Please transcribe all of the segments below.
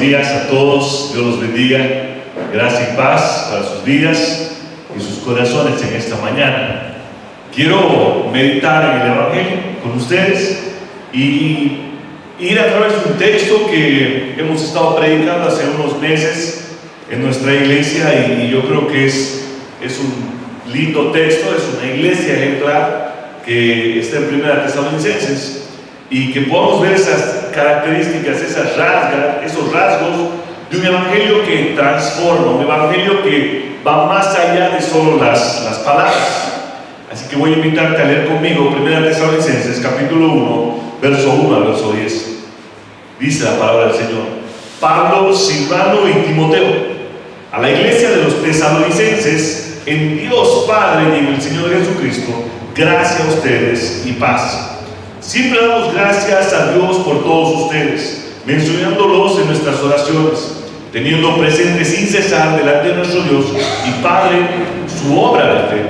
días a todos, Dios los bendiga, gracia y paz para sus vidas y sus corazones en esta mañana. Quiero meditar en el Evangelio con ustedes y ir a través de un texto que hemos estado predicando hace unos meses en nuestra iglesia y yo creo que es un lindo texto, es una iglesia ejemplar que está en 1 Tesalonicenses, y que podamos ver esas características, esos rasgos de un evangelio que transforma, un evangelio que va más allá de solo las palabras. Así que voy a invitarte a leer conmigo 1 Tesalonicenses capítulo 1, verso 1 al verso 10. Dice la palabra del Señor: Pablo, Silvano y Timoteo, a la iglesia de los tesalonicenses, en Dios Padre y en el Señor Jesucristo, gracia a ustedes y paz. Siempre damos gracias a Dios por todos ustedes, mencionándolos en nuestras oraciones, teniendo presente sin cesar delante de nuestro Dios y Padre su obra de fe,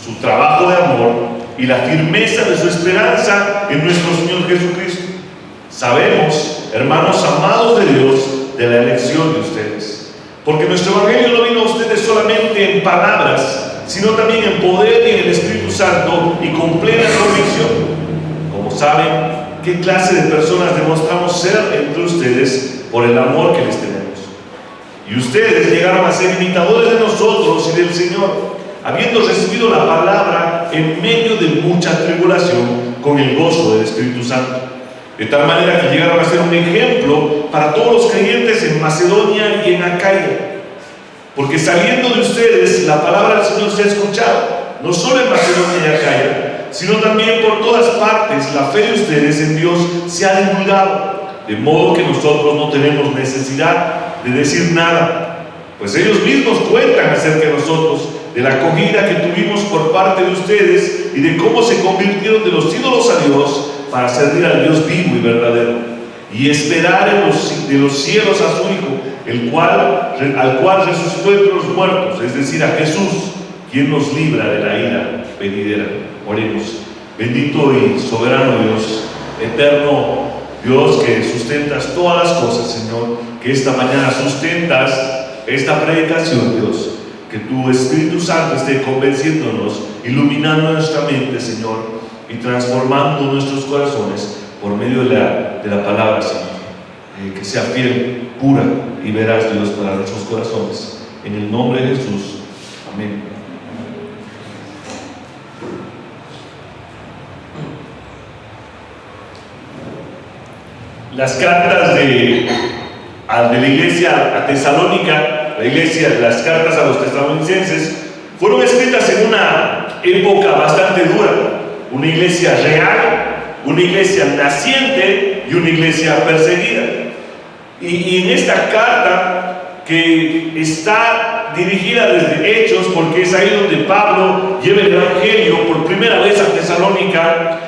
su trabajo de amor y la firmeza de su esperanza en nuestro Señor Jesucristo. Sabemos, hermanos amados de Dios, de la elección de ustedes, porque nuestro evangelio no vino a ustedes solamente en palabras, sino también en poder y en el Espíritu Santo y con plena convicción. Como saben, qué clase de personas demostramos ser entre ustedes por el amor que les tenemos. Y ustedes llegaron a ser imitadores de nosotros y del Señor, habiendo recibido la palabra en medio de mucha tribulación con el gozo del Espíritu Santo. De tal manera que llegaron a ser un ejemplo para todos los creyentes en Macedonia y en Acaya. Porque saliendo de ustedes, la palabra del Señor se ha escuchado, no solo en Macedonia y Acaya, sino también por todas partes. La fe de ustedes en Dios se ha divulgado, de modo que nosotros no tenemos necesidad de decir nada, pues ellos mismos cuentan acerca de nosotros, de la acogida que tuvimos por parte de ustedes y de cómo se convirtieron de los ídolos a Dios para servir al Dios vivo y verdadero, y esperar de los cielos a su Hijo, al cual resucitó entre los muertos, es decir, a Jesús, quien nos libra de la ira venidera. Oremos. Bendito y soberano Dios, eterno Dios, que sustentas todas las cosas, Señor, que esta mañana sustentas esta predicación, Dios, que tu Espíritu Santo esté convenciéndonos, iluminando nuestra mente, Señor, y transformando nuestros corazones por medio de la palabra, Señor, que sea fiel, pura y veraz, Dios, para nuestros corazones, en el nombre de Jesús. Amén. Las cartas de la iglesia a Tesalónica, las cartas a los tesalonicenses, fueron escritas en una época bastante dura. Una iglesia real, una iglesia naciente y una iglesia perseguida. Y en esta carta, que está dirigida desde Hechos, porque es ahí donde Pablo lleva el evangelio por primera vez a Tesalónica,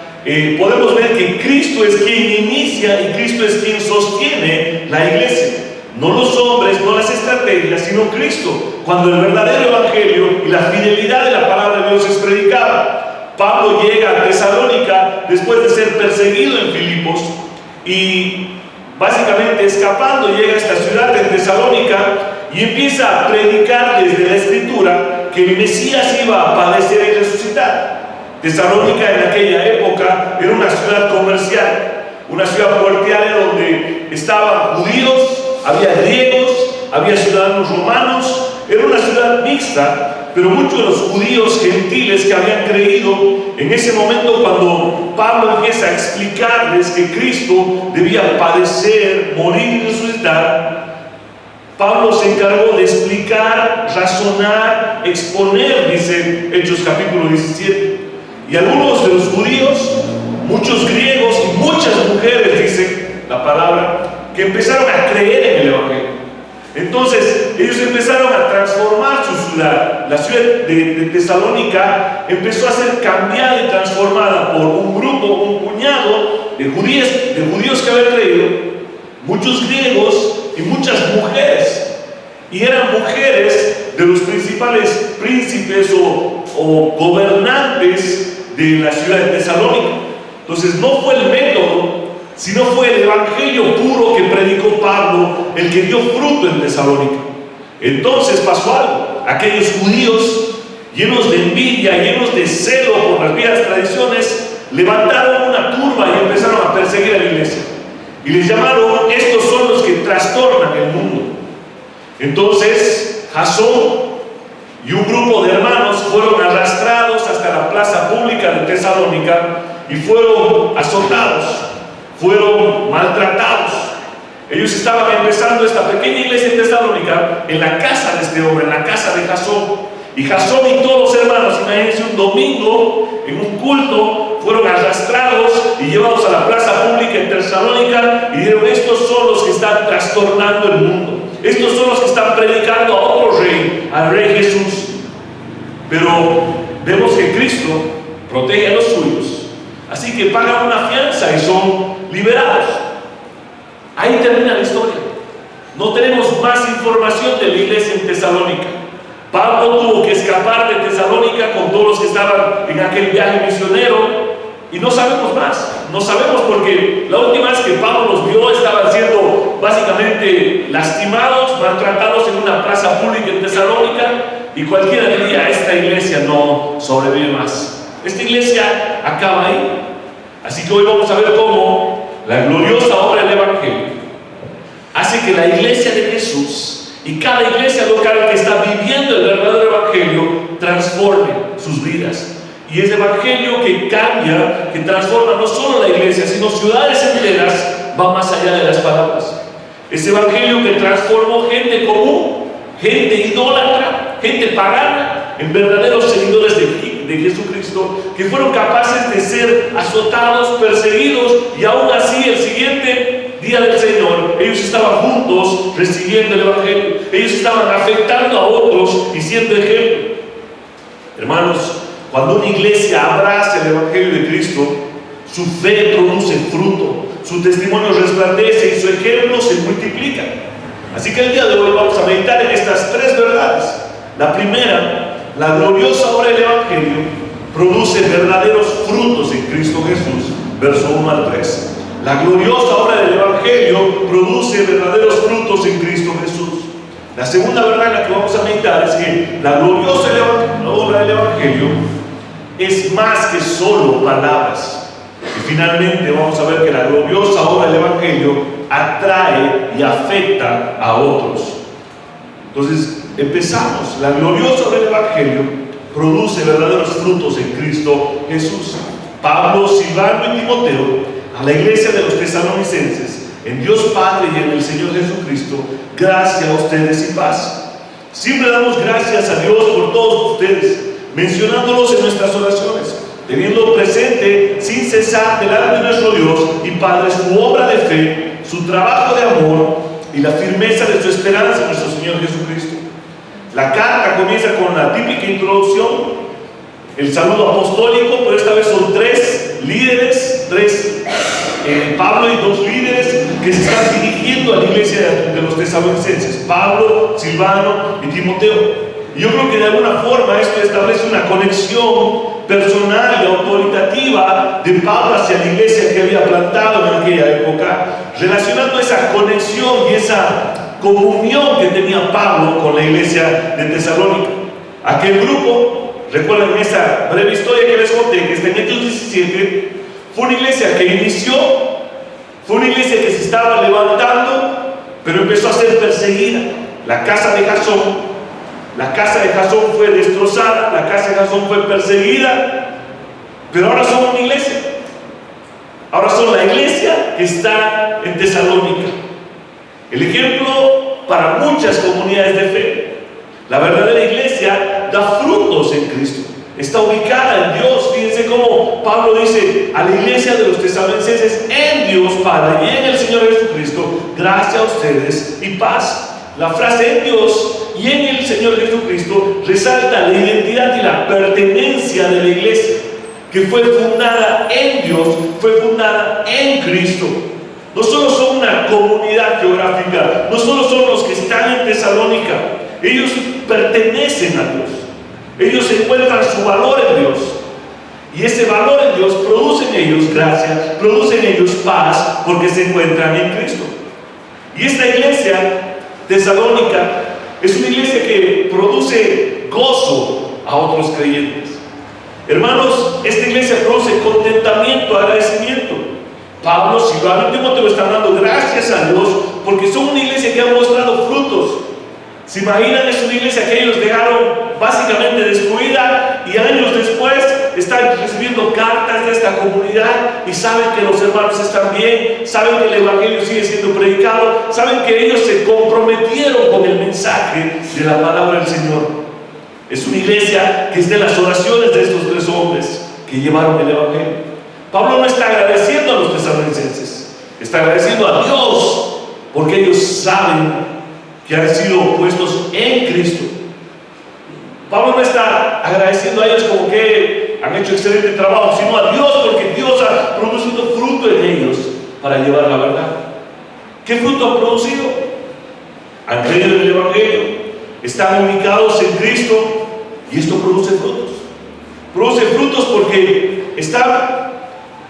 podemos ver que Cristo es quien inicia y Cristo es quien sostiene la iglesia. No los hombres, no las estrategias, sino Cristo, cuando el verdadero evangelio y la fidelidad de la palabra de Dios es predicada. Pablo llega a Tesalónica después de ser perseguido en Filipos y básicamente escapando llega a esta ciudad de Tesalónica y empieza a predicar desde la Escritura que el Mesías iba a padecer y resucitar. Tesalónica en aquella época era una ciudad comercial, una ciudad puertiaria donde estaban judíos, había griegos, había ciudadanos romanos. Era una ciudad mixta, pero muchos de los judíos gentiles que habían creído en ese momento, cuando Pablo empieza a explicarles que Cristo debía padecer, morir y resucitar, Pablo se encargó de explicar, razonar, exponer, dice Hechos capítulo 17. Y algunos de los judíos, muchos griegos y muchas mujeres, dice la palabra, que empezaron a creer en el evangelio. Entonces ellos empezaron a transformar su ciudad. La ciudad de Tesalónica empezó a ser cambiada y transformada por un grupo, un puñado de judíos que habían creído, muchos griegos y muchas mujeres. Y eran mujeres de los principales príncipes o gobernantes de la ciudad de Tesalónica. Entonces no fue el método sino fue el evangelio puro que predicó Pablo el que dio fruto en Tesalónica. Entonces pasó algo. Aquellos judíos, llenos de envidia, llenos de celo por las viejas tradiciones, levantaron una turba y empezaron a perseguir a la iglesia. Y les llamaron: estos son los que trastornan el mundo. Entonces Jasón y un grupo de hermanos fueron arrastrados hasta la plaza pública de Tesalónica y fueron azotados, fueron maltratados. Ellos estaban empezando esta pequeña iglesia en Tesalónica en la casa de este hombre, en la casa de Jasón. Y Jasón y todos los hermanos, imagínense, un domingo en un culto, fueron arrastrados y llevados a la plaza pública en Tesalónica y dijeron: estos son los que están trastornando el mundo, estos son los que están predicando a otro rey, al rey Jesús. Pero vemos que Cristo protege a los suyos, así que pagan una fianza y son liberados. Ahí termina la historia. No tenemos más información de la iglesia en Tesalónica. Pablo tuvo que escapar de Tesalónica con todos los que estaban en aquel viaje misionero y no sabemos más. No sabemos, porque la última vez que Pablo los vio estaban siendo básicamente lastimados, maltratados en una plaza pública en Tesalónica, y cualquiera diría: esta iglesia no sobrevive más, esta iglesia acaba ahí. Así que hoy vamos a ver cómo la gloriosa obra del evangelio hace que la iglesia de Jesús y cada iglesia local que está viviendo el verdadero evangelio transforme sus vidas. Y ese evangelio que cambia, que transforma no solo la iglesia, sino ciudades enteras, va más allá de las palabras. Ese evangelio que transformó gente común, gente idólatra, gente pagana, en verdaderos seguidores de Jesucristo, que fueron capaces de ser azotados, perseguidos, y aún así el siguiente día del Señor ellos estaban juntos recibiendo el evangelio. Ellos estaban afectando a otros y siendo ejemplo. Hermanos, cuando una iglesia abraza el evangelio de Cristo, su fe produce fruto, su testimonio resplandece y su ejemplo se multiplica. Así que el día de hoy vamos a meditar en estas tres verdades. La primera: la gloriosa obra del evangelio produce verdaderos frutos en Cristo Jesús. Verso 1 al 3. La gloriosa obra del evangelio produce verdaderos frutos en Cristo Jesús. La segunda verdad en la que vamos a meditar es que la gloriosa obra del evangelio es más que solo palabras. Y finalmente vamos a ver que la gloriosa obra del evangelio atrae y afecta a otros. Entonces empezamos. La gloriosa obra del evangelio produce verdaderos frutos en Cristo Jesús. Pablo, Silvano y Timoteo, a la iglesia de los tesalonicenses, en Dios Padre y en el Señor Jesucristo, gracias a ustedes y paz. Siempre damos gracias a Dios por todos ustedes, mencionándolos en nuestras oraciones, teniendo presente sin cesar delante de nuestro Dios y Padre su obra de fe, su trabajo de amor y la firmeza de su esperanza en nuestro Señor Jesucristo. La carta comienza con la típica introducción, el saludo apostólico, pero esta vez son tres líderes, Pablo y dos líderes que se están dirigiendo a la iglesia de los tesalonicenses: Pablo, Silvano y Timoteo. Y yo creo que de alguna forma esto establece una conexión personal y autoritativa de Pablo hacia la iglesia que había plantado en aquella época, relacionando esa conexión y esa comunión que tenía Pablo con la iglesia de Tesalónica. Aquel grupo, recuerden esa breve historia que les conté, que está en Hechos 17, fue una iglesia que inició, fue una iglesia que se estaba levantando, pero empezó a ser perseguida. La casa de Jasón fue destrozada, la casa de Jasón fue perseguida, pero ahora son una iglesia. Ahora son la iglesia que está en Tesalónica. El ejemplo para muchas comunidades de fe. La verdadera iglesia da frutos en Cristo. Está ubicada en Dios. Fíjense cómo Pablo dice a la iglesia de los tesalonicenses: en Dios Padre y en el Señor Jesucristo, gracias a ustedes y paz. La frase "en Dios y en el Señor Jesucristo" resalta la identidad y la pertenencia de la iglesia, que fue fundada en Dios, fue fundada en Cristo. No solo son una comunidad geográfica, no solo son los que están en Tesalónica, ellos pertenecen a Dios. Ellos encuentran su valor en Dios. Y ese valor en Dios produce en ellos gracia, produce en ellos paz, porque se encuentran en Cristo. Y esta iglesia tesalónica es una iglesia que produce gozo a otros creyentes. Hermanos, esta iglesia produce contentamiento, agradecimiento. Pablo, Silvano y Timoteo están dando gracias a Dios porque son una iglesia que ha mostrado frutos. ¿Se imaginan? Es una iglesia que ellos dejaron básicamente destruida y años después están recibiendo cartas de esta comunidad y saben que los hermanos están bien, saben que el evangelio sigue siendo predicado, saben que ellos se comprometieron con el mensaje de la palabra del Señor. Es una iglesia que es de las oraciones de estos tres hombres que llevaron el evangelio. Pablo no está agradeciendo a los tesalonicenses, está agradeciendo a Dios porque ellos saben que han sido puestos en Cristo. Pablo no está agradeciendo a ellos como que han hecho excelente trabajo, sino a Dios porque Dios ha producido fruto en ellos para llevar la verdad. ¿Qué fruto han producido? Han creído en el evangelio, están ubicados en Cristo y esto produce frutos. Produce frutos porque están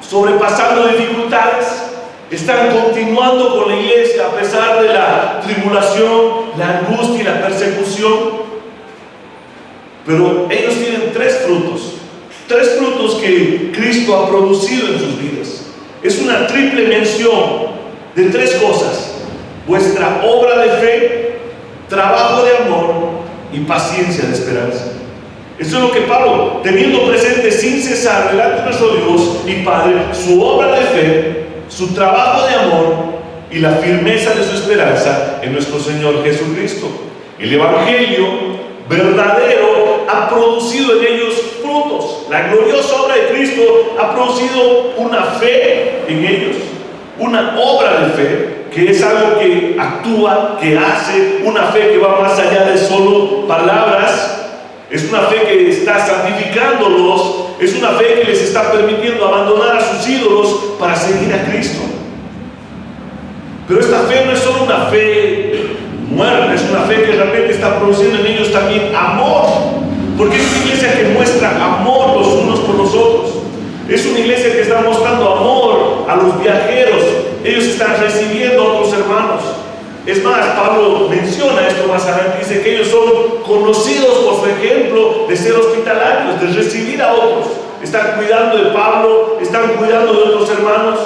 sobrepasando dificultades, están continuando con la iglesia a pesar de la tribulación, la angustia y la persecución. Pero ellos tienen tres frutos que Cristo ha producido en sus vidas. Es una triple mención de tres cosas: vuestra obra de fe, trabajo de amor y paciencia de esperanza. Eso es lo que Pablo, teniendo presente sin cesar delante de nuestro Dios y Padre su obra de fe, su trabajo de amor y la firmeza de su esperanza en nuestro Señor Jesucristo. El evangelio verdadero ha producido en ellos frutos. La gloriosa obra de Cristo ha producido una fe en ellos, una obra de fe que es algo que actúa, que hace, una fe que va más allá de solo palabras. Es una fe que está santificándolos, es una fe que les está permitiendo abandonar a sus ídolos para seguir a Cristo. Pero esta fe no es solo una fe muerta, es una fe que realmente está produciendo en ellos también amor, porque es una iglesia que muestra amor los unos por los otros. Es una iglesia que está mostrando amor a los viajeros. Ellos están recibiendo a otros hermanos. Es más, Pablo menciona esto más adelante, dice que ellos son conocidos por su ejemplo de ser hospitalarios, de recibir a otros. Están cuidando de Pablo, están cuidando de otros hermanos.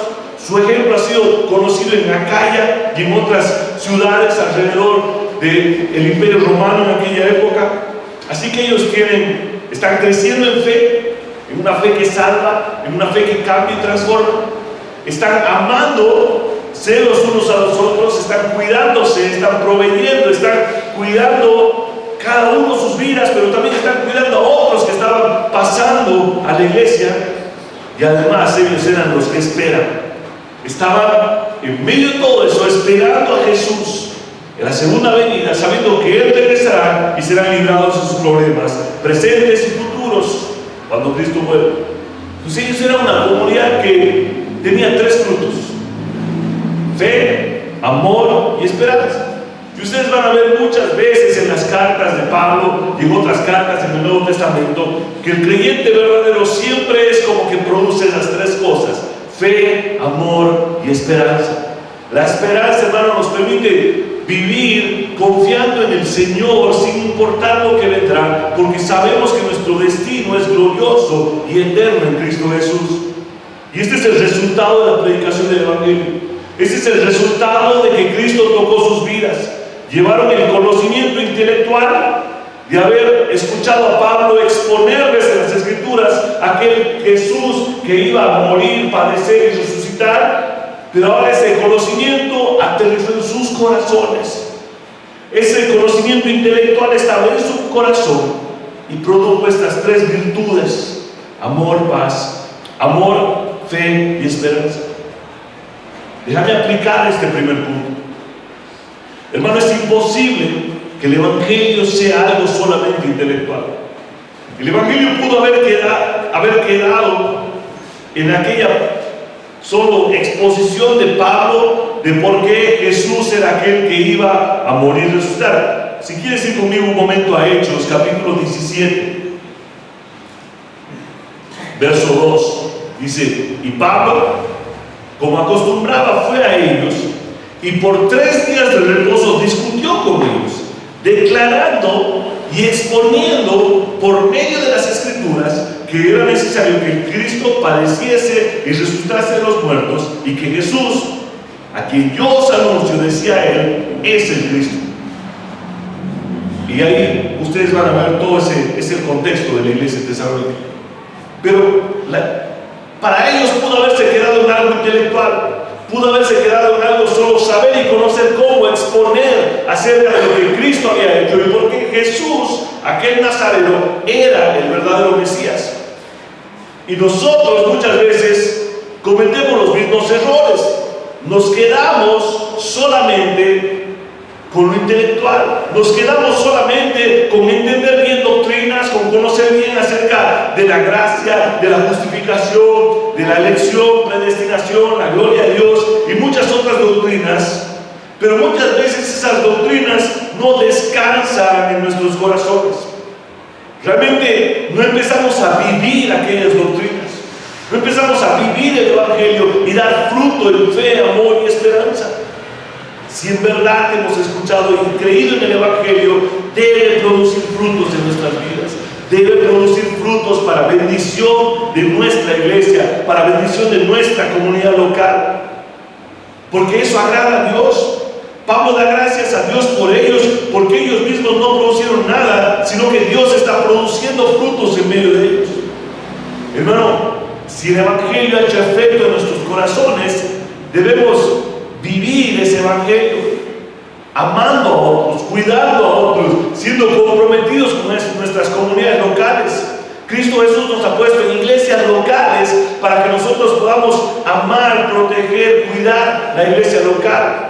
Su ejemplo ha sido conocido en Acaya y en otras ciudades alrededor del Imperio Romano en aquella época. Así que ellos están creciendo en fe, en una fe que salva, en una fe que cambia y transforma. Están amando los unos a los otros, están cuidándose, están proveyendo, están cuidando cada uno sus vidas, pero también están cuidando a otros que estaban pasando a la iglesia. Y además ellos eran los que esperan. Estaban en medio de todo eso esperando a Jesús en la segunda venida, sabiendo que Él regresará y serán librados de sus problemas presentes y futuros cuando Cristo vuelva. Pues ellos eran una comunidad que tenía tres frutos: fe, amor y esperanza. Y ustedes van a ver muchas veces en las cartas de Pablo y en otras cartas en el Nuevo Testamento que el creyente verdadero siempre es como que produce esas tres cosas: fe, amor y esperanza. La esperanza, hermano, nos permite vivir confiando en el Señor sin importar lo que vendrá, porque sabemos que nuestro destino es glorioso y eterno en Cristo Jesús. Y este es el resultado de la predicación del Evangelio. Ese es el resultado de que Cristo tocó sus vidas. Llevaron el conocimiento intelectual de haber escuchado a Pablo exponerles en las Escrituras aquel Jesús que iba a morir, padecer y resucitar, pero ahora ese conocimiento aterrizó en sus corazones. Ese conocimiento intelectual estaba en su corazón y produjo estas tres virtudes: amor, paz, amor, fe y esperanza. Déjame aplicar este primer punto. Hermano, es imposible que el Evangelio sea algo solamente intelectual. El Evangelio pudo haber quedado en aquella solo exposición de Pablo de por qué Jesús era aquel que iba a morir y resucitar. Si quieres ir conmigo un momento a Hechos, capítulo 17. Verso 2 dice: y Pablo, como acostumbraba, fue a ellos y por 3 días de reposo discutió con ellos, declarando y exponiendo por medio de las Escrituras que era necesario que Cristo padeciese y resucitase de los muertos, y que Jesús, a quien yo os anuncio, decía él, es el Cristo. Y ahí ustedes van a ver todo ese contexto de la iglesia de Tesalónica. Pero para ellos pudo haberse quedado en algo intelectual, pudo haberse quedado en algo solo saber y conocer cómo exponer acerca de lo que Cristo había hecho, y porque Jesús, aquel nazareno, era el verdadero Mesías. Y nosotros muchas veces cometemos los mismos errores. Nos quedamos solamente con lo intelectual, nos quedamos solamente con entender bien doctrinas, con conocer bien acerca de la gracia, de la justificación, de la elección, predestinación, la gloria de Dios y muchas otras doctrinas. Pero muchas veces esas doctrinas no descansan en nuestros corazones. Realmente no empezamos a vivir aquellas doctrinas, no empezamos a vivir el Evangelio y dar fruto en fe, amor y esperanza. Si en verdad hemos escuchado y creído en el Evangelio, debe producir frutos en nuestras vidas, debe producir frutos para bendición de nuestra iglesia, para bendición de nuestra comunidad local, porque eso agrada a Dios. Pablo da gracias a Dios por ellos, porque ellos mismos no producieron nada, sino que Dios está produciendo frutos en medio de ellos. Hermano, si el Evangelio ha hecho efecto en nuestros corazones, debemos vivir ese Evangelio, amando a otros, cuidando a otros, siendo comprometidos con nuestras comunidades locales. Cristo Jesús nos ha puesto en iglesias locales para que nosotros podamos amar, proteger, cuidar la iglesia local,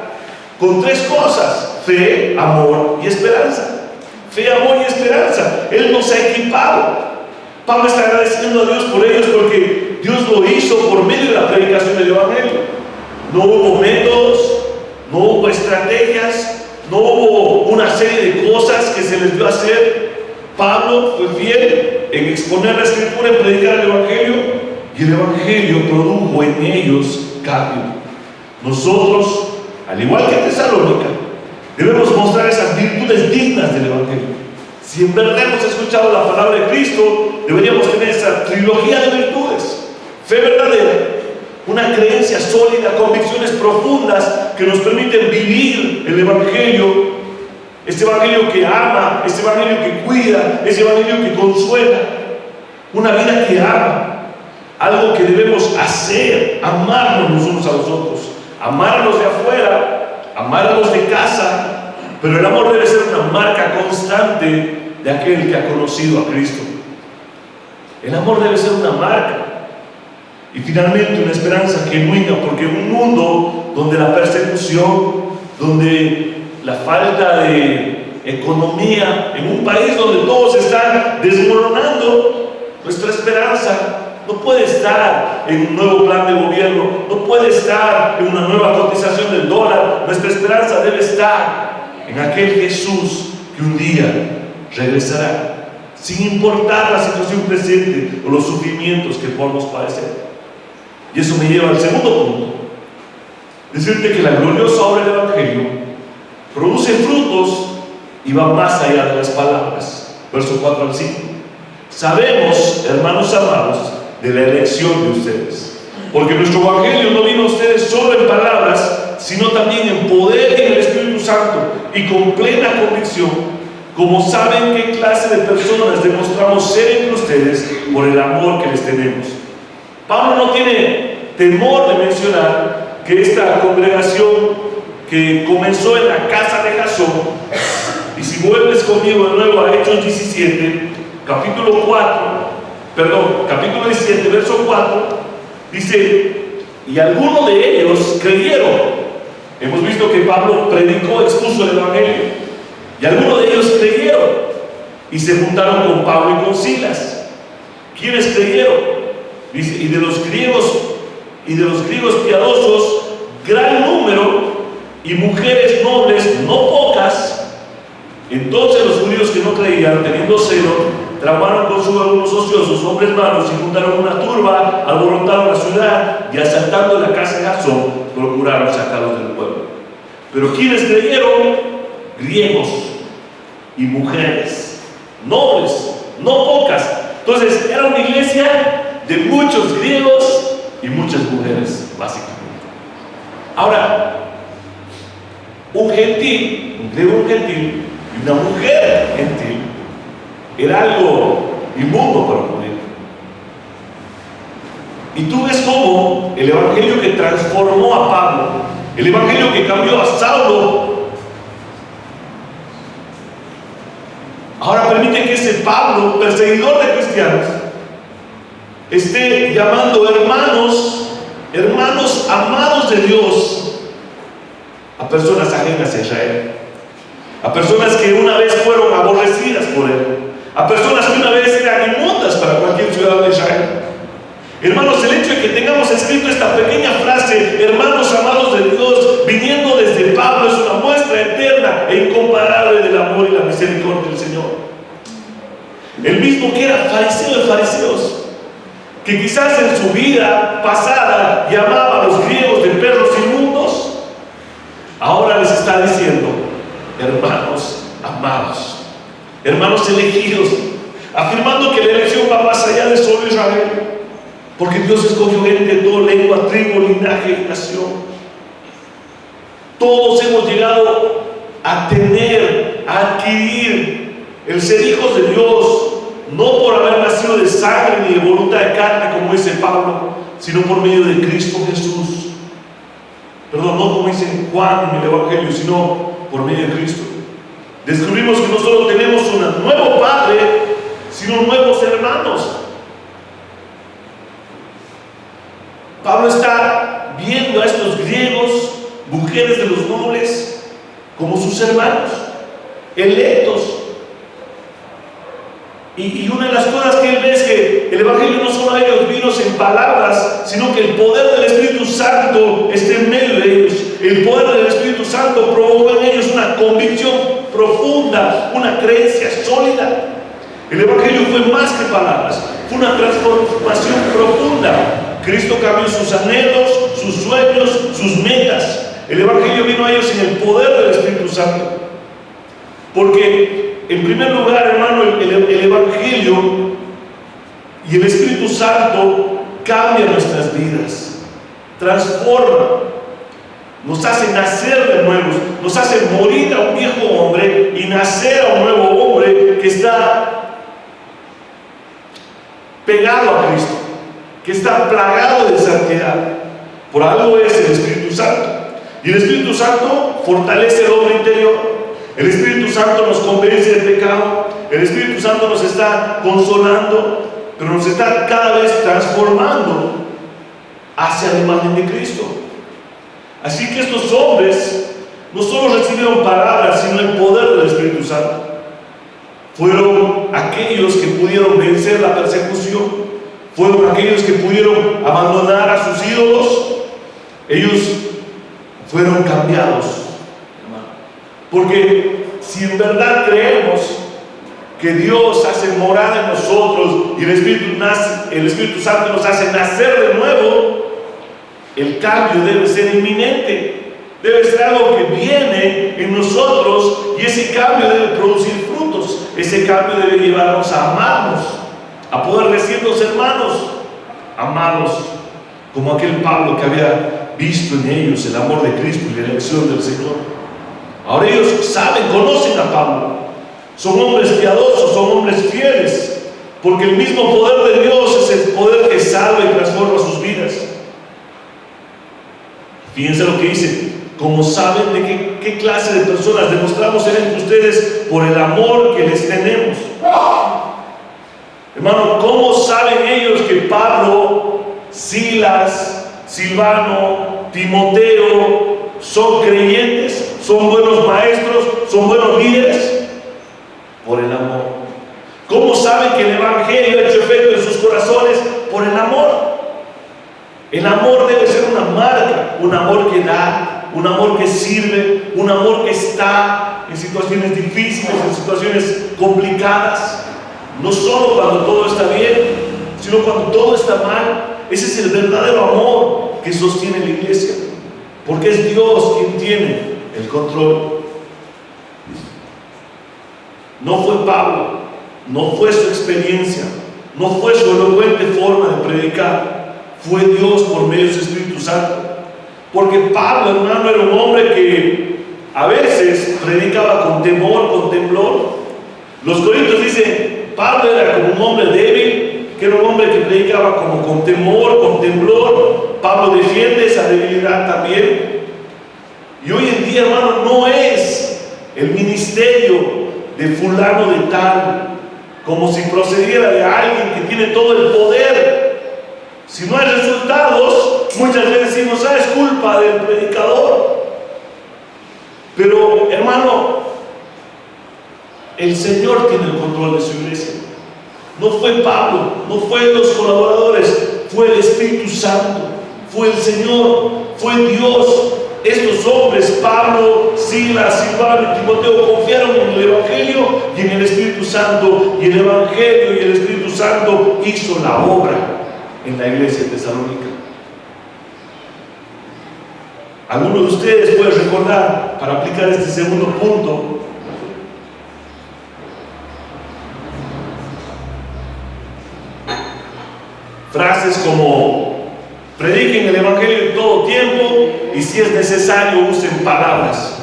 con 3 cosas: fe, amor y esperanza. Fe, amor y esperanza. Él nos ha equipado. Pablo está agradeciendo a Dios por ellos, porque Dios lo hizo por medio de la predicación del Evangelio. No hubo métodos, no hubo estrategias, no hubo una serie de cosas que se les dio a hacer. Pablo fue fiel en exponer la Escritura, en predicar el Evangelio, y el Evangelio produjo en ellos cambio. Nosotros, al igual que Tesalónica, debemos mostrar esas virtudes dignas del Evangelio. Si en verdad hemos escuchado la palabra de Cristo, deberíamos tener esa trilogía de virtudes: fe verdadera, una creencia sólida, convicciones profundas que nos permiten vivir el Evangelio, este Evangelio que ama, este Evangelio que cuida, este Evangelio que consuela, una vida que ama, algo que debemos hacer, amarnos los unos a los otros, amar a los de afuera, amar a los de casa, pero el amor debe ser una marca constante de aquel que ha conocido a Cristo. El amor debe ser una marca. Y finalmente una esperanza genuina, porque en un mundo donde la persecución, donde la falta de economía, en un país donde todo se está desmoronando, nuestra esperanza no puede estar en un nuevo plan de gobierno, no puede estar en una nueva cotización del dólar. Nuestra esperanza debe estar en aquel Jesús que un día regresará, sin importar la situación presente o los sufrimientos que podamos padecer. Y eso me lleva al segundo punto: decirte que la gloriosa obra del Evangelio produce frutos y va más allá de las palabras. Verso 4 al 5. Sabemos, hermanos amados, de la elección de ustedes, porque nuestro Evangelio no vino a ustedes solo en palabras, sino también en poder y en el Espíritu Santo, y con plena convicción, como saben qué clase de personas demostramos ser entre ustedes por el amor que les tenemos. Pablo no tiene temor de mencionar que esta congregación que comenzó en la casa de Jasón, y si vuelves conmigo de nuevo a Hechos 17, capítulo 17, verso 4, dice: y algunos de ellos creyeron. Hemos visto que Pablo predicó, expuso el Evangelio, y algunos de ellos creyeron y se juntaron con Pablo y con Silas. ¿Quiénes creyeron? Dice: y de los griegos piadosos, gran número, y mujeres nobles, no pocas. Entonces los judíos que no creían, teniendo celo, tramaron con sus algunos ociosos hombres malos y juntaron una turba, alborotaron la ciudad y asaltando la casa de Jasón, procuraron sacarlos del pueblo. Pero quienes creyeron, griegos y mujeres, nobles, no pocas. Entonces era una iglesia de muchos griegos y muchas mujeres, básicamente. Ahora, un gentil, un griego, un gentil y una mujer gentil era algo inmundo para un judío. Y tú ves cómo el evangelio que transformó a Pablo, el evangelio que cambió a Saulo, ahora permite que ese Pablo, perseguidor de cristianos, esté llamando hermanos amados de Dios, a personas ajenas a Israel, a personas que una vez fueron aborrecidas por él, a personas que una vez eran inmundas para cualquier ciudadano de Israel. Hermanos, el hecho de que tengamos escrito esta pequeña frase, hermanos amados de Dios, viniendo desde Pablo, es una muestra eterna e incomparable del amor y la misericordia del Señor. El mismo que era fariseo de fariseos, que quizás en su vida pasada llamaba a los griegos de perros inmundos, ahora les está diciendo, hermanos amados, hermanos elegidos, afirmando que la elección va más allá de solo Israel, porque Dios escogió gente de toda lengua, tribu, linaje y nación. Todos hemos llegado a tener, a adquirir el ser hijos de Dios, no por haber nacido de sangre ni de voluntad de carne, como dice Pablo, sino por medio de Cristo Jesús. Perdón, no como dice Juan en el Evangelio, sino por medio de Cristo. Descubrimos que no solo tenemos un nuevo Padre, sino nuevos hermanos. Pablo está viendo a estos griegos, mujeres de los nobles, como sus hermanos, electos. Y una de las cosas que él ve es que el Evangelio no solo a ellos vino en palabras, sino que el poder del Espíritu Santo está en medio de ellos. El poder del Espíritu Santo provocó en ellos una convicción profunda, una creencia sólida. El Evangelio fue más que palabras, fue una transformación profunda. Cristo cambió sus anhelos, sus sueños, sus metas. El Evangelio vino a ellos en el poder del Espíritu Santo. Porque, en primer lugar, hermano, el Evangelio y el Espíritu Santo cambian nuestras vidas, transforman, nos hacen nacer de nuevo, nos hacen morir a un viejo hombre y nacer a un nuevo hombre que está pegado a Cristo, que está plagado de santidad. Por algo es el Espíritu Santo. Y el Espíritu Santo fortalece el hombre interior. El Espíritu Santo nos convence del pecado. El Espíritu Santo nos está consolando, pero nos está cada vez transformando hacia la imagen de Cristo. Así que estos hombres no solo recibieron palabras, sino el poder del Espíritu Santo. Fueron aquellos que pudieron vencer la persecución, fueron aquellos que pudieron abandonar a sus ídolos. Ellos fueron cambiados, porque si en verdad creemos que Dios hace morada en nosotros y el Espíritu Santo nos hace nacer de nuevo, el cambio debe ser inminente, debe ser algo que viene en nosotros, y ese cambio debe producir frutos. Ese cambio debe llevarnos a amarnos, a poder decirnos hermanos amados, como aquel Pablo que había visto en ellos el amor de Cristo y la elección del Señor. Ahora ellos saben, conocen a Pablo, son hombres piadosos, son hombres fieles, porque el mismo poder de Dios es el poder que salva y transforma sus vidas. Fíjense lo que dice: como saben de qué clase de personas demostramos ser entre ustedes por el amor que les tenemos. Hermano, ¿cómo saben ellos que Pablo, Silas, Silvano, Timoteo son creyentes, son buenos maestros, son buenos líderes? Por el amor. ¿Cómo saben que el Evangelio ha hecho efecto en sus corazones? Por el amor. El amor debe ser una marca, un amor que da, un amor que sirve, un amor que está en situaciones difíciles, en situaciones complicadas. No solo cuando todo está bien, sino cuando todo está mal. Ese es el verdadero amor que sostiene la iglesia, porque es Dios quien tiene el control. No fue Pablo, no fue su experiencia, no fue su elocuente forma de predicar, fue Dios por medio de su Espíritu Santo. Porque Pablo, hermano, era un hombre que a veces predicaba con temor, con temblor. Los Corintios dicen, Pablo era como un hombre débil, que era un hombre que predicaba como con temor, con temblor. Pablo defiende esa debilidad también. Y hoy en día, hermano, no es el ministerio de fulano de tal, como si procediera de alguien que tiene todo el poder. Si no hay resultados, muchas veces decimos, es culpa del predicador. Pero, hermano, el Señor tiene el control de su iglesia. No fue Pablo, no fue los colaboradores, fue el Espíritu Santo, fue el Señor, fue Dios. Estos hombres, Pablo, Silas, Silvano y Timoteo, confiaron en el Evangelio y en el Espíritu Santo, y el Evangelio y el Espíritu Santo hizo la obra en la iglesia de Tesalónica. Algunos de ustedes pueden recordar, para aplicar este segundo punto, frases como: prediquen el Evangelio en todo tiempo y si es necesario usen palabras.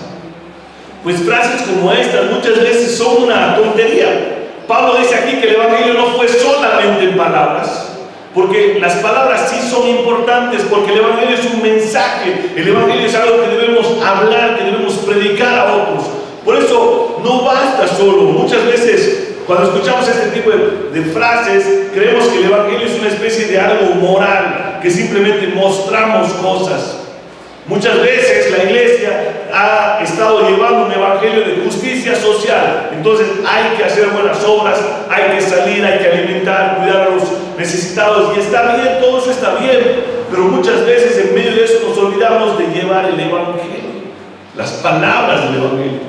Pues frases como estas muchas veces son una tontería. Pablo dice aquí que el Evangelio no fue solamente en palabras, porque las palabras sí son importantes, porque el Evangelio es un mensaje, el Evangelio es algo que debemos hablar, que debemos predicar a otros. Por eso no basta solo. Muchas veces cuando escuchamos este tipo de frases, creemos que el Evangelio es una especie de algo moral, que simplemente mostramos cosas. Muchas veces la iglesia ha estado llevando un evangelio de justicia social. Entonces hay que hacer buenas obras, hay que salir, hay que alimentar, cuidar a los necesitados. Y está bien, todo eso está bien. Pero muchas veces en medio de eso nos olvidamos de llevar el evangelio, las palabras del evangelio.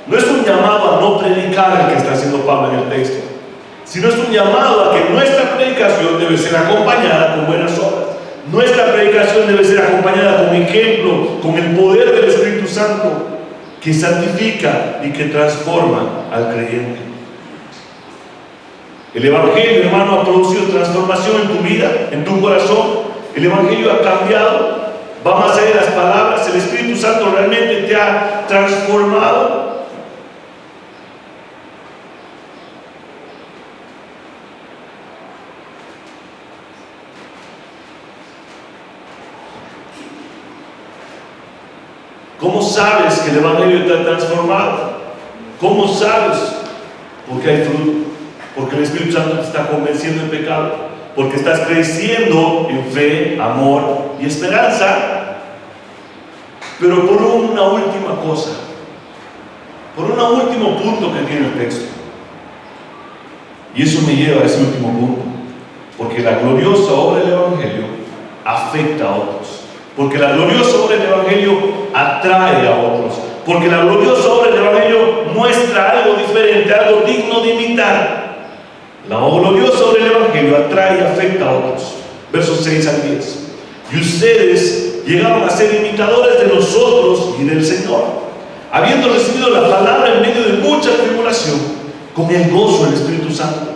No es un llamado a no predicar el que está haciendo Pablo en el texto, sino es un llamado a que nuestra predicación debe ser acompañada con buenas obras. Nuestra predicación debe ser acompañada con ejemplo, con el poder del Espíritu Santo, que santifica y que transforma al creyente. El Evangelio, hermano, ha producido transformación en tu vida, en tu corazón. El Evangelio ha cambiado, va más allá de las palabras. El Espíritu Santo realmente te ha transformado. ¿Cómo sabes que el Evangelio te ha transformado? ¿Cómo sabes? Porque hay fruto, porque el Espíritu Santo te está convenciendo de pecado, porque estás creciendo en fe, amor y esperanza. Pero por una última cosa, por un último punto que tiene el texto. Y eso me lleva a ese último punto, porque la gloriosa obra del Evangelio afecta a otros. Porque la gloriosa obra del Evangelio atrae a otros. Porque la gloriosa obra del Evangelio muestra algo diferente, algo digno de imitar. La gloriosa obra del Evangelio atrae y afecta a otros. Versos 6 al 10. Y ustedes llegaron a ser imitadores de nosotros y del Señor, habiendo recibido la palabra en medio de mucha tribulación, con el gozo del Espíritu Santo.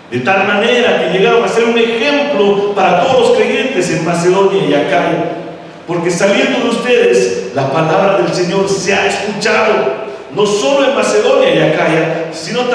De tal manera que llegaron a ser un ejemplo para todos los creyentes en Macedonia y Acaya. Porque saliendo de ustedes, la palabra del Señor se ha escuchado, no solo en Macedonia y Acaya, sino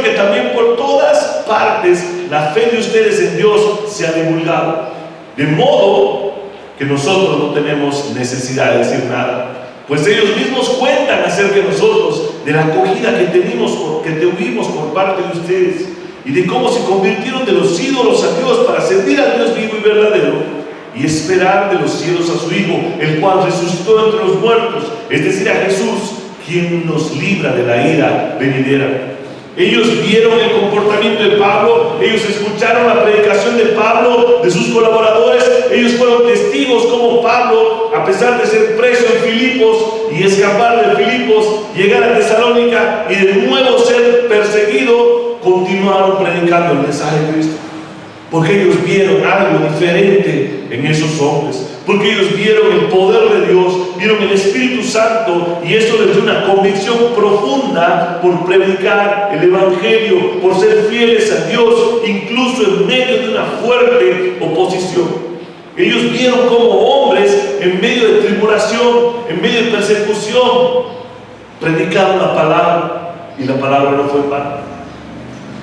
que también por todas partes la fe de ustedes en Dios se ha divulgado. De modo que nosotros no tenemos necesidad de decir nada, pues ellos mismos cuentan acerca de nosotros, de la acogida que tuvimos por parte de ustedes, y de cómo se convirtieron de los ídolos a Dios para servir al Dios vivo y verdadero, y esperar de los cielos a su Hijo, el cual resucitó entre los muertos, es decir, a Jesús, quien nos libra de la ira venidera. Ellos vieron el comportamiento de Pablo, ellos escucharon la predicación de Pablo, de sus colaboradores, ellos fueron testigos como Pablo, a pesar de ser preso en Filipos y escapar de Filipos, llegar a Tesalónica y de nuevo ser perseguido, continuaron predicando el mensaje de Cristo. Porque ellos vieron algo diferente en esos hombres. Porque ellos vieron el poder de Dios, vieron el Espíritu Santo, y eso les dio una convicción profunda por predicar el Evangelio, por ser fieles a Dios, incluso en medio de una fuerte oposición. Ellos vieron como hombres en medio de tribulación, en medio de persecución, predicaron la palabra, y la palabra no fue en vano.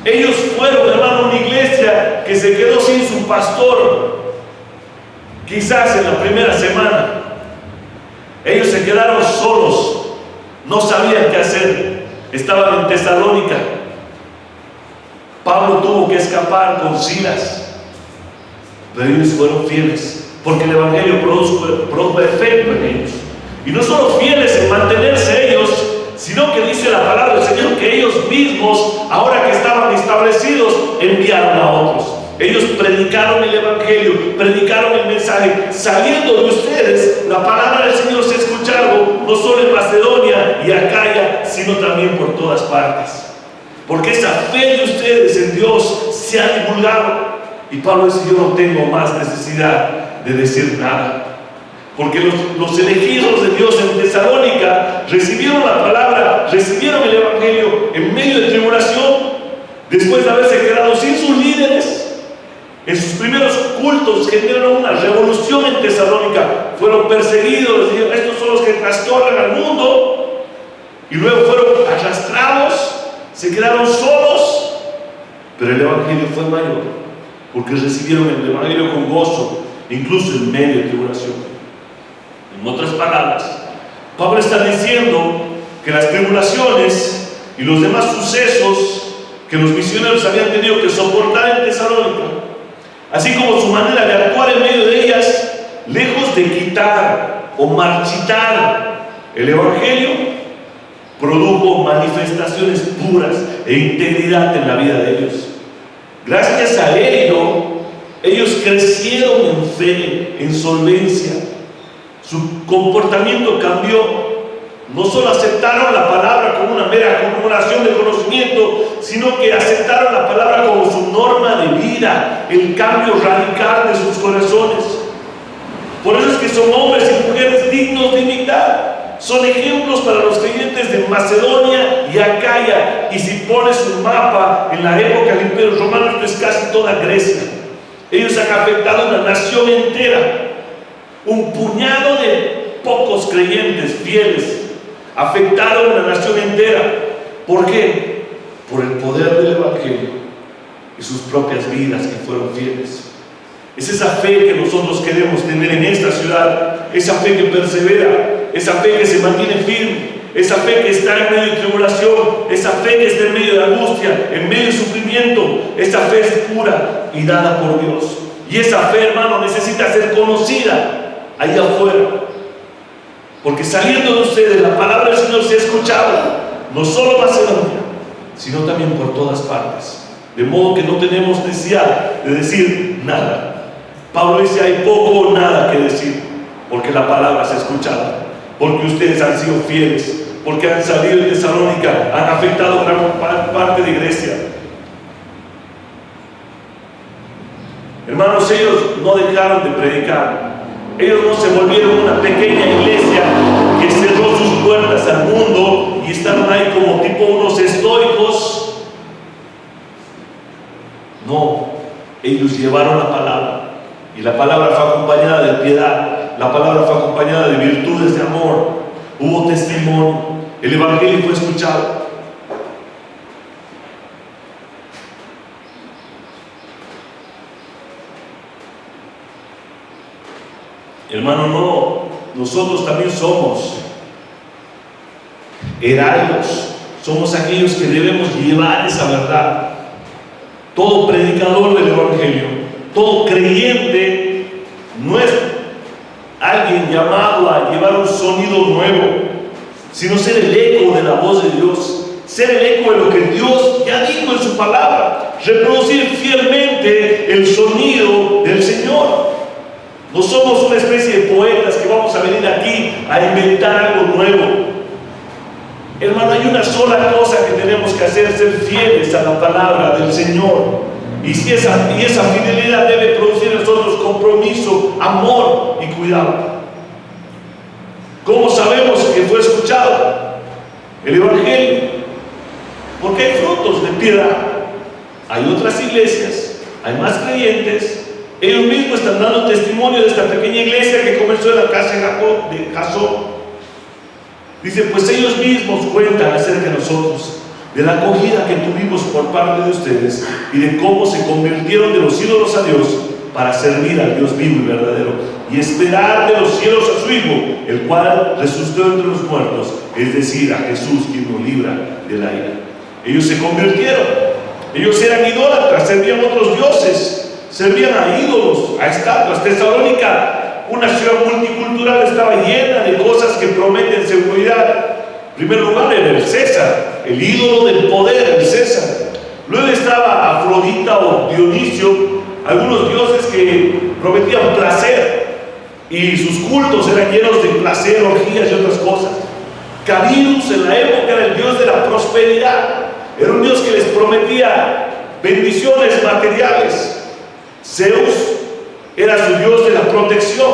Ellos fueron, hermano, una iglesia que se quedó sin su pastor, quizás en la primera semana. Ellos se quedaron solos, no sabían qué hacer, estaban en Tesalónica. Pablo tuvo que escapar con Silas, pero ellos fueron fieles, porque el Evangelio produjo efecto en ellos. Y no solo fieles en mantenerse ellos, sino que dice la palabra del Señor que ellos mismos, ahora que estaban establecidos, enviaron a otros. Ellos predicaron el Evangelio, predicaron el mensaje, sabiendo de ustedes, la palabra del Señor se ha escuchado no solo en Macedonia y Acaya, sino también por todas partes. Porque esa fe de ustedes en Dios se ha divulgado. Y Pablo dice: yo no tengo más necesidad de decir nada. Porque los elegidos de Dios en Tesalónica recibieron la palabra, recibieron el Evangelio en medio de tribulación, después de haberse quedado sin sus líderes. En sus primeros cultos generaron una revolución en Tesalónica, fueron perseguidos, dijeron: estos son los que trastornan al mundo, y luego fueron arrastrados, se quedaron solos, pero el Evangelio fue mayor, porque recibieron el Evangelio con gozo, incluso en medio de tribulación. En otras palabras, Pablo está diciendo que las tribulaciones y los demás sucesos que los misioneros habían tenido que soportar en Tesalónica, así como su manera de actuar en medio de ellas, lejos de quitar o marchitar el Evangelio, produjo manifestaciones puras e integridad en la vida de ellos. Gracias a ello, ellos crecieron en fe, en solvencia. Su comportamiento cambió. No solo aceptaron la palabra como una mera acumulación de conocimiento, sino que aceptaron la palabra como su norma de vida, el cambio radical de sus corazones. Por eso es que son hombres y mujeres dignos de imitar. Son ejemplos para los creyentes de Macedonia y Acaya. Y si pones un mapa en la época del Imperio Romano, esto es casi toda Grecia. Ellos han afectado a una nación entera. Un puñado de pocos creyentes fieles afectaron a una nación entera. ¿Por qué? Por el poder del Evangelio y sus propias vidas que fueron fieles. Es esa fe que nosotros queremos tener en esta ciudad, esa fe que persevera, esa fe que se mantiene firme, esa fe que está en medio de tribulación, esa fe que está en medio de angustia, en medio de sufrimiento. Esa fe es pura y dada por Dios. Y esa fe, hermano, necesita ser conocida allá afuera, porque saliendo de ustedes la palabra del Señor se ha escuchado, no solo en Macedonia, sino también por todas partes, de modo que no tenemos necesidad de decir nada. Pablo dice: hay poco o nada que decir, porque la palabra se ha escuchado, porque ustedes han sido fieles, porque han salido de Tesalónica, han afectado gran parte de Grecia. Hermanos, ellos no dejaron de predicar. Ellos no se volvieron una pequeña iglesia que cerró sus puertas al mundo y estaban ahí como tipo unos estoicos. No, ellos llevaron la palabra, y la palabra fue acompañada de piedad, la palabra fue acompañada de virtudes de amor, hubo testimonio, el Evangelio fue escuchado. Hermano, no, nosotros también somos heraldos, somos aquellos que debemos llevar esa verdad. Todo predicador del Evangelio, todo creyente, no es alguien llamado a llevar un sonido nuevo, sino ser el eco de la voz de Dios, ser el eco de lo que Dios ya dijo en su palabra, reproducir fielmente el sonido del Señor. No somos una especie de poetas que vamos a venir aquí a inventar algo nuevo. Hermano, hay una sola cosa que tenemos que hacer: ser fieles a la palabra del Señor. Y esa fidelidad debe producir en nosotros compromiso, amor y cuidado. ¿Cómo sabemos que fue escuchado el Evangelio? Porque hay frutos de piedad. Hay otras iglesias, hay más creyentes. Ellos mismos están dando testimonio de esta pequeña iglesia que comenzó en la casa de Jasón. Dice, pues ellos mismos cuentan acerca de nosotros, de la acogida que tuvimos por parte de ustedes y de cómo se convirtieron de los ídolos a Dios para servir al Dios vivo y verdadero y esperar de los cielos a su Hijo, el cual resucitó entre los muertos, es decir, a Jesús, quien nos libra de la ira. Ellos se convirtieron, ellos eran idólatras, servían a otros dioses, servían a ídolos, a estatuas. Tesalónica, una ciudad multicultural, estaba llena de cosas que prometen seguridad. En primer lugar era el César, el ídolo del poder, el César. Luego estaba Afrodita o Dionisio, algunos dioses que prometían placer, y sus cultos eran llenos de placer, orgías y otras cosas. Carius en la época era el dios de la prosperidad, era un dios que les prometía bendiciones materiales. Zeus era su dios de la protección.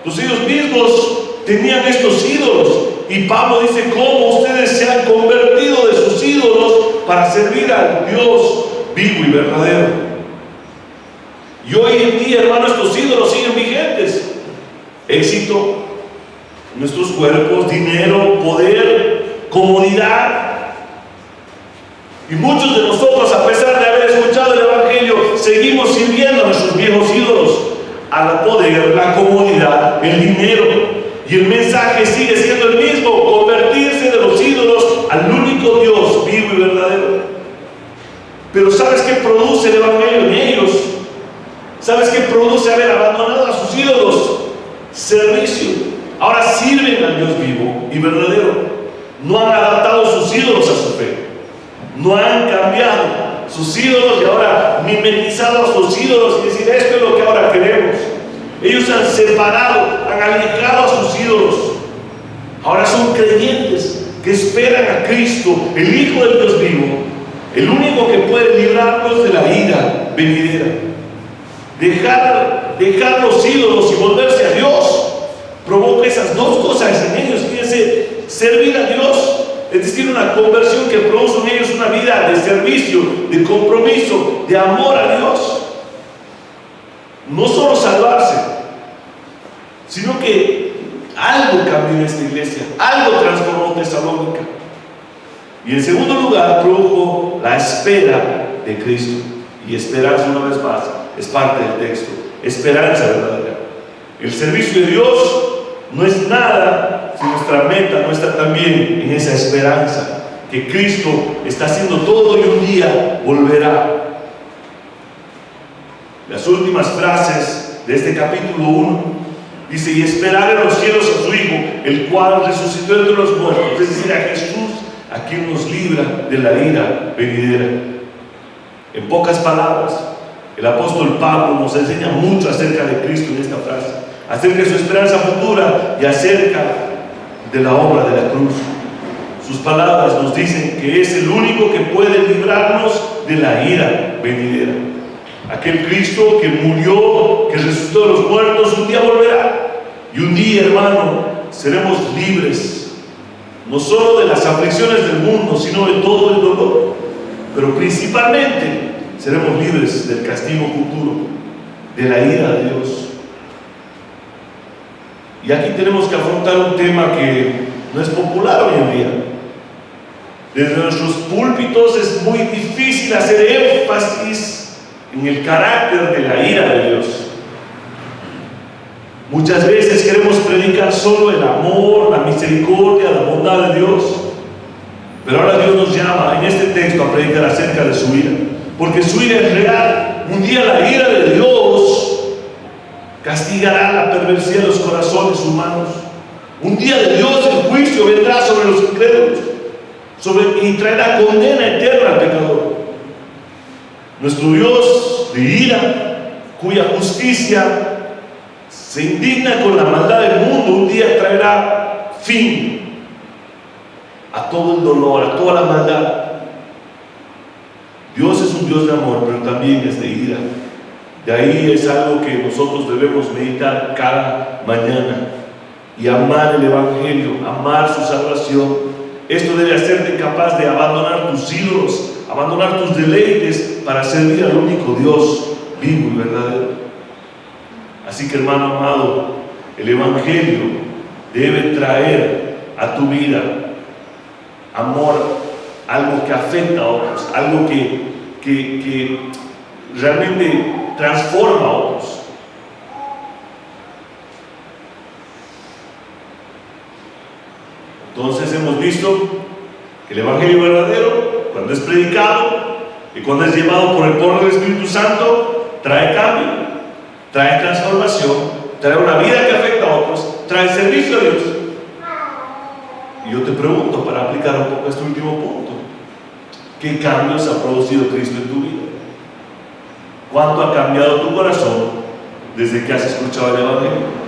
Pues ellos mismos tenían estos ídolos, y Pablo dice cómo ustedes se han convertido de sus ídolos para servir al Dios vivo y verdadero. Y hoy en día, hermano, estos ídolos siguen vigentes: éxito, nuestros cuerpos, dinero, poder, comodidad. Y muchos de nosotros, a pesar de haber escuchado el Evangelio, seguimos sirviendo a nuestros viejos ídolos, al poder, la comodidad, el dinero. Y el mensaje sigue siendo el mismo: convertirse de los ídolos al único Dios vivo y verdadero. Pero ¿sabes qué produce el Evangelio en ellos? ¿Sabes qué produce haber abandonado a sus ídolos? Servicio. Ahora sirven al Dios vivo y verdadero. No han adaptado sus ídolos a su fe, no han cambiado sus ídolos y ahora mimetizado a sus ídolos y decir, esto es lo que ahora queremos. Ellos han separado, han alejado a sus ídolos. Ahora son creyentes que esperan a Cristo, el Hijo del Dios vivo, el único que puede librarlos de la ira venidera. Dejar los ídolos y volverse a Dios provoca esas dos cosas en ellos. Fíjense, servir a Dios, es decir, una conversión que produce en ellos una vida de servicio, de compromiso, de amor a Dios. No solo salvarse, sino que algo cambió en esta iglesia, algo transformó Tesalónica. Y en segundo lugar, produjo la espera de Cristo. Y esperanza, una vez más, es parte del texto. Esperanza verdadera. El servicio de Dios no es nada si nuestra meta no está también en esa esperanza, que Cristo está haciendo todo y un día volverá. Las últimas frases de este capítulo 1 dice: y esperar en los cielos a su Hijo, el cual resucitó entre los muertos, es decir, a Jesús, a quien nos libra de la ira venidera. En pocas palabras, el apóstol Pablo nos enseña mucho acerca de Cristo en esta frase, acerca de su esperanza futura y acerca de la obra de la cruz. Sus palabras nos dicen que es el único que puede librarnos de la ira venidera. Aquel Cristo que murió, que resucitó de los muertos, un día volverá. Y un día, hermano, seremos libres, no solo de las aflicciones del mundo, sino de todo el dolor. Pero principalmente seremos libres del castigo futuro, de la ira de Dios. Y aquí tenemos que afrontar un tema que no es popular hoy en día. Desde nuestros púlpitos es muy difícil hacer énfasis en el carácter de la ira de Dios. Muchas veces queremos predicar solo el amor, la misericordia, la bondad de Dios. Pero ahora Dios nos llama en este texto a predicar acerca de su ira, porque su ira es real. Un día la ira de Dios castigará la perversidad de los corazones humanos. Un día de Dios el juicio vendrá sobre los incrédulos y traerá condena eterna al pecador. Nuestro Dios de ira, cuya justicia se indigna con la maldad del mundo, un día traerá fin. a todo el dolor, a toda la maldad. Dios es un Dios de amor, pero también es de ira. De ahí es algo que nosotros debemos meditar cada mañana y amar el Evangelio, amar su salvación. Esto debe hacerte capaz de abandonar tus ídolos, abandonar tus deleites para servir al único Dios vivo y verdadero. Así que, hermano amado, el Evangelio debe traer a tu vida amor, algo que afecta a otros, algo que realmente transforma a otros. Entonces hemos visto que el Evangelio verdadero, cuando es predicado y cuando es llevado por el poder del Espíritu Santo, trae cambio, trae transformación, trae una vida que afecta a otros, trae servicio a Dios. Y yo te pregunto, para aplicar un poco este último punto, ¿qué cambios ha producido Cristo en tu vida? ¿Cuánto ha cambiado tu corazón desde que has escuchado el Evangelio?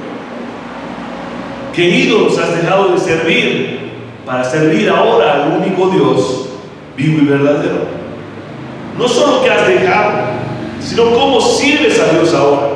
¿Qué ídolos has dejado de servir para servir ahora al único Dios vivo y verdadero? No solo que has dejado, sino cómo sirves a Dios ahora.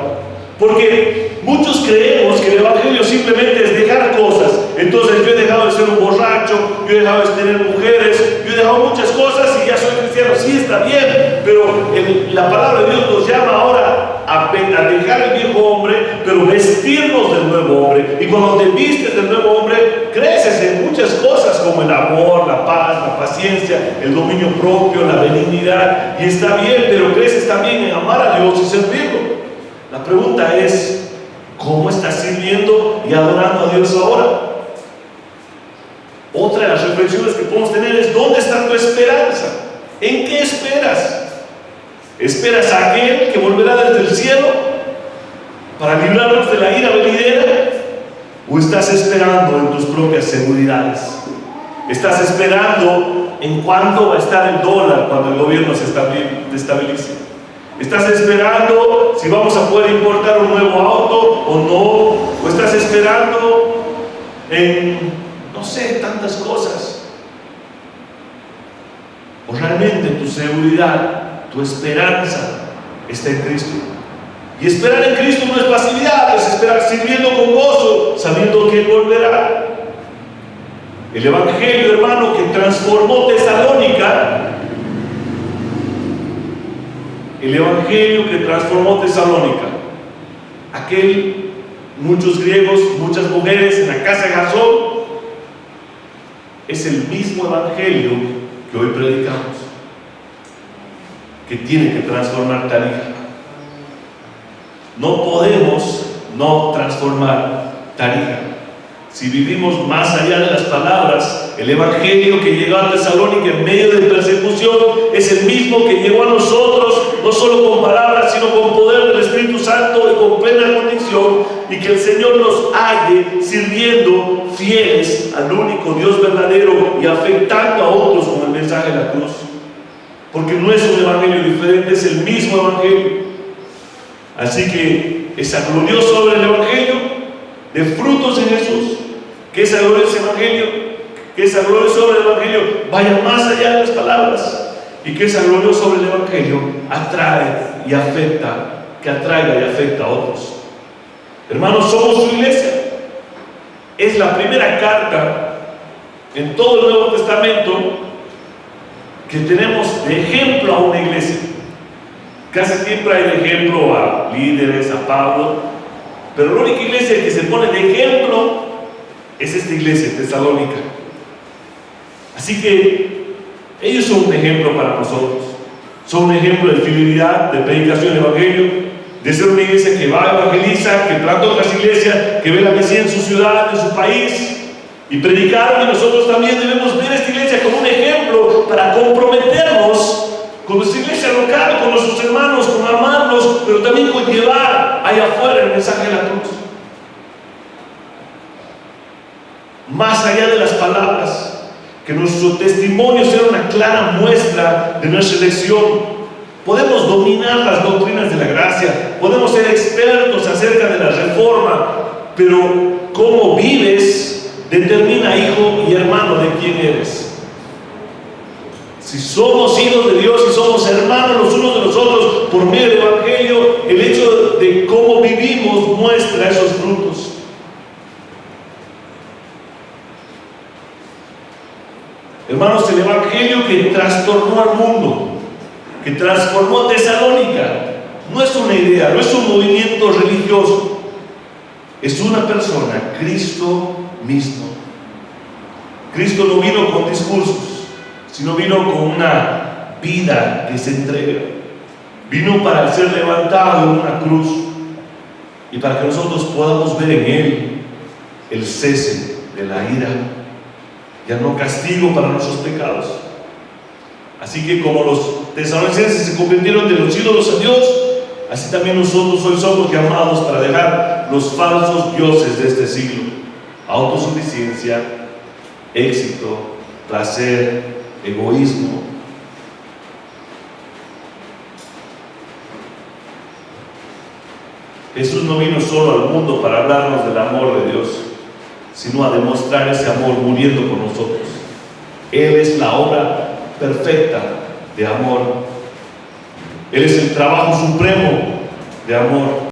Porque muchos creemos que el Evangelio simplemente es dejar cosas. Entonces yo he dejado de ser un borracho, yo he dejado de tener mujeres, yo he dejado muchas cosas y ya soy cristiano. Sí, está bien, pero la palabra de Dios nos llama ahora a dejar el viejo hombre, pero vestirnos del nuevo hombre. Y cuando te vistes del nuevo hombre, creces en muchas cosas como el amor, la paz, la paciencia, el dominio propio, la benignidad. Y está bien, pero creces también en amar a Dios y servirlo. La pregunta es, ¿cómo estás sirviendo y adorando a Dios ahora? Otra de las reflexiones que podemos tener es, ¿dónde está tu esperanza? ¿En qué esperas? ¿Esperas a aquel que volverá desde el cielo para librarnos de la ira venidera? ¿O estás esperando en tus propias seguridades? ¿Estás esperando en cuánto va a estar el dólar cuando el gobierno se estabilice? ¿Estás esperando si vamos a poder importar un nuevo auto o no? ¿O estás esperando en, no sé, tantas cosas? ¿O realmente tu seguridad, tu esperanza está en Cristo? Y esperar en Cristo no es pasividad, es esperar sirviendo con gozo, sabiendo que Él volverá. El Evangelio, hermano, que transformó Tesalónica, el Evangelio que transformó Tesalónica, muchos griegos, muchas mujeres en la casa de Jasón, es el mismo Evangelio que hoy predicamos, que tiene que transformar Tarija. No podemos no transformar Tarija. Si vivimos más allá de las palabras, el Evangelio que llegó a Tesalónica en medio de persecución es el mismo que llegó a nosotros, no solo con palabras, sino con poder del Espíritu Santo y con plena convicción, y que el Señor nos halle sirviendo fieles al único Dios verdadero y afectando a otros con el mensaje de la cruz. Porque no es un Evangelio diferente, es el mismo Evangelio. Así que esa gloriosa obra del Evangelio, de frutos en Jesús, que esa gloriosa obra del Evangelio vaya más allá de las palabras, y que esa gloriosa obra del Evangelio atraiga y afecta a otros. Hermanos, somos su iglesia. Es la primera carta en todo el Nuevo Testamento que tenemos de ejemplo a una iglesia. Casi siempre hay de ejemplo a líderes, a Pablo, pero la única iglesia que se pone de ejemplo es esta iglesia, Tesalónica. Así que ellos son un ejemplo para nosotros. Son un ejemplo de fidelidad, de predicación del Evangelio, de ser una iglesia que va, evangeliza, que planta otras iglesias, que ve la Mesías en su ciudad, en su país, y predicaron. Y nosotros también debemos ver esta iglesia como un ejemplo para comprometernos con nuestra iglesia local, con nuestros hermanos, con amarlos, pero también con llevar allá afuera el mensaje de la cruz. Más allá de las palabras, que nuestro testimonio sea una clara muestra de nuestra elección. Podemos dominar las doctrinas de la gracia, podemos ser expertos acerca de la reforma, pero cómo vives determina, hijo y hermano, de quién eres. Si somos hijos de Dios y somos hermanos los unos de los otros por medio del Evangelio, el hecho de cómo vivimos muestra esos frutos. Hermanos, el Evangelio que trastornó al mundo, que transformó Tesalónica, no es una idea, no es un movimiento religioso, es una persona, Cristo mismo. Cristo no vino con discursos, sino vino con una vida que se entrega. Vino para ser levantado en una cruz y para que nosotros podamos ver en Él el cese de la ira, ya no castigo para nuestros pecados. Así que como los tesalonicenses se convirtieron de los ídolos a Dios, así también nosotros hoy somos llamados para dejar los falsos dioses de este siglo: autosuficiencia, éxito, placer, egoísmo. Jesús no vino solo al mundo para hablarnos del amor de Dios, sino a demostrar ese amor muriendo por nosotros. Él es la obra perfecta de amor. Él es el trabajo supremo de amor.